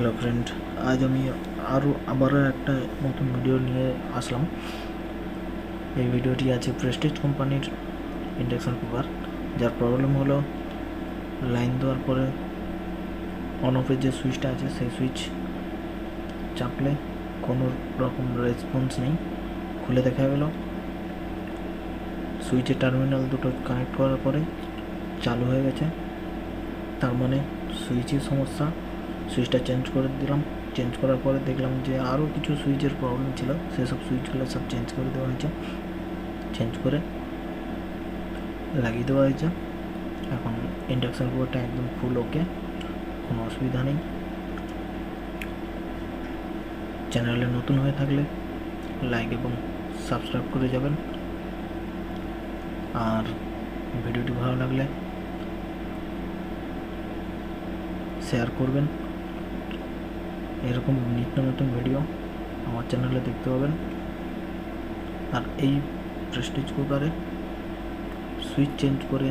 Hello friend, আজ আমি আবারও একটা নতুন ভিডিও নিয়ে আসলাম। এই ভিডিওটি আছে প্রেস্টিজ কোম্পানির ইন্ডাকশন কুকার, যার প্রবলেম হলো লাইন দেওয়ার পরে অন অফের যে সুইচটা আছে সেই সুইচ চাপলে কোনো রকম রেসপন্স নেই। খুলে দেখা গেল সুইচের টার্মিনাল দুটো কানেক্ট করার পরে চালু হয়ে গেছে, তার মানে সুইচের সমস্যা। সুইচটা চেঞ্জ করে দিলাম, চেঞ্জ করার পরে দেখলাম যে আরও কিছু সুইচের প্রবলেম ছিল, সেসব সুইচগুলো সব চেঞ্জ করে দেওয়া হয়েছে, চেঞ্জ করে লাগিয়ে দেওয়া হয়েছে। এখন ইন্ডাকশন কুকারটা একদম ফুল ওকে, কোনো অসুবিধা নেই। চ্যানেলে নতুন হয়ে থাকলে লাইক এবং সাবস্ক্রাইব করে যাবেন, আর ভিডিওটি ভালো লাগলে শেয়ার করবেন। এরকম নিত্য নতুন ভিডিও আমার চ্যানেলে দেখতে পাবেন। আর এই প্রেস্টিজ কুকারে সুইচ চেঞ্জ করে